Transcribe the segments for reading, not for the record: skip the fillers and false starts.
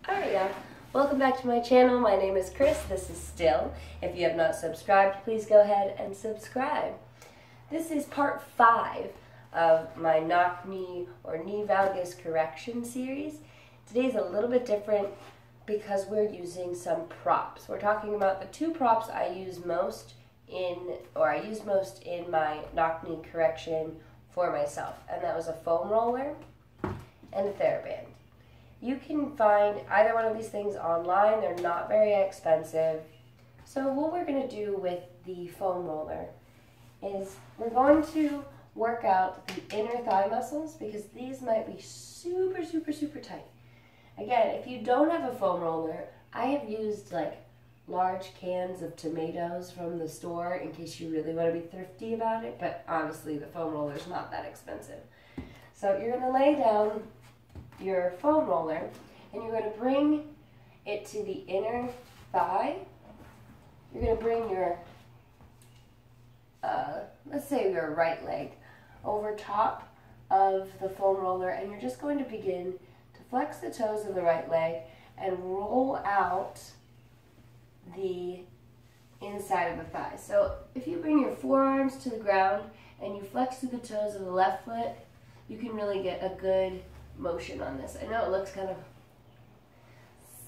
Alright, y'all. Welcome back to my channel. My name is Chris. This is Still. If you have not subscribed, please go ahead and subscribe. This is part 5 of my knock knee or knee valgus correction series. Today's a little bit different because we're using some props. We're talking about the two props I use most in my knock knee correction for myself, and that was a foam roller and a Theraband. You can find either one of these things online. They're not very expensive. So what we're going to do with the foam roller is we're going to work out the inner thigh muscles because these might be super, super, super tight. Again, if you don't have a foam roller, I have used like large cans of tomatoes from the store in case you really want to be thrifty about it, but honestly the foam roller is not that expensive. So you're going to lay down your foam roller and you're going to bring it to the inner thigh. You're going to bring your, let's say your right leg over top of the foam roller, and you're just going to begin to flex the toes of the right leg and roll out the inside of the thigh. So if you bring your forearms to the ground and you flex through the toes of the left foot, you can really get a good motion on this. I know it looks kind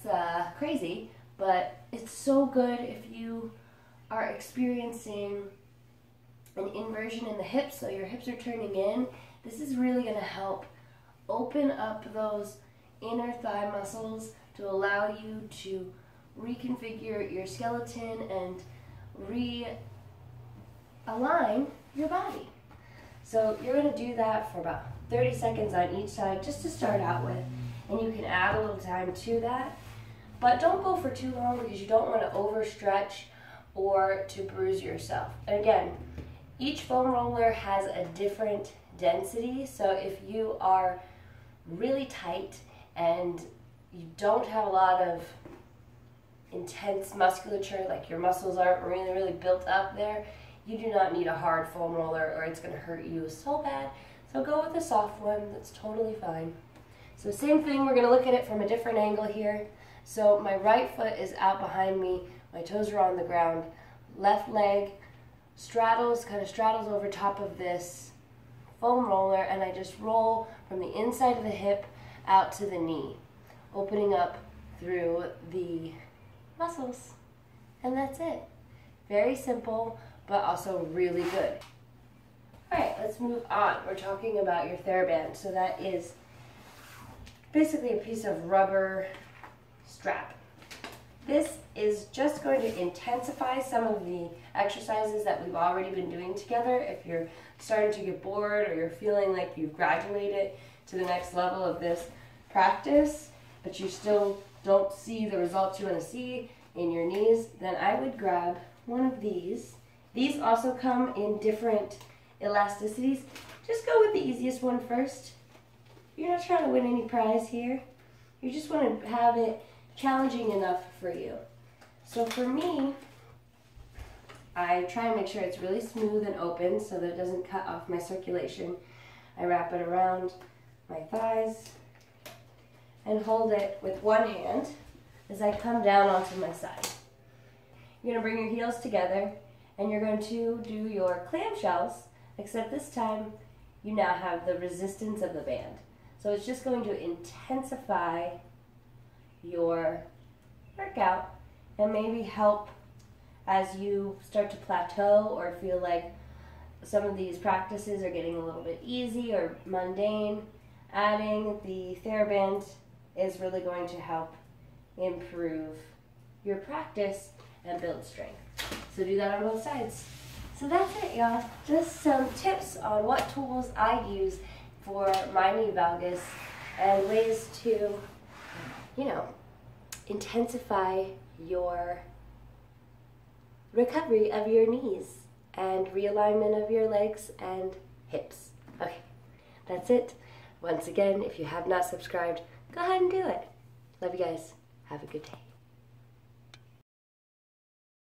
of crazy, but it's so good if you are experiencing an inversion in the hips, so your hips are turning in. This is really going to help open up those inner thigh muscles to allow you to reconfigure your skeleton and realign your body. So you're going to do that for about 30 seconds on each side just to start out with, and you can add a little time to that, but don't go for too long because you don't want to overstretch or to bruise yourself. And again, each foam roller has a different density, so if you are really tight and you don't have a lot of intense musculature, like your muscles aren't really built up there, you do not need a hard foam roller or it's going to hurt you so bad. So go with a soft one, that's totally fine. So same thing, we're going to look at it from a different angle here. So my right foot is out behind me, my toes are on the ground, left leg kind of straddles over top of this foam roller, and I just roll from the inside of the hip out to the knee, opening up through the muscles. And that's it. Very simple, but also really good. Alright, let's move on. We're talking about your Theraband. So that is basically a piece of rubber strap. This is just going to intensify some of the exercises that we've already been doing together. If you're starting to get bored or you're feeling like you've graduated to the next level of this practice, but you still don't see the results you want to see in your knees, then I would grab one of these. These also come in different elasticities. Just go with the easiest one first. You're not trying to win any prize here. You just want to have it challenging enough for you. So for me, I try and make sure it's really smooth and open so that it doesn't cut off my circulation. I wrap it around my thighs and hold it with one hand as I come down onto my side. You're going to bring your heels together and you're going to do your clamshells, except this time you now have the resistance of the band. So it's just going to intensify your workout and maybe help as you start to plateau or feel like some of these practices are getting a little bit easy or mundane. Adding the Theraband is really going to help improve your practice and build strength. So do that on both sides. So that's it, y'all. Just some tips on what tools I use for my knee valgus and ways to, intensify your recovery of your knees and realignment of your legs and hips. Okay, that's it. Once again, if you have not subscribed, go ahead and do it. Love you guys. Have a good day.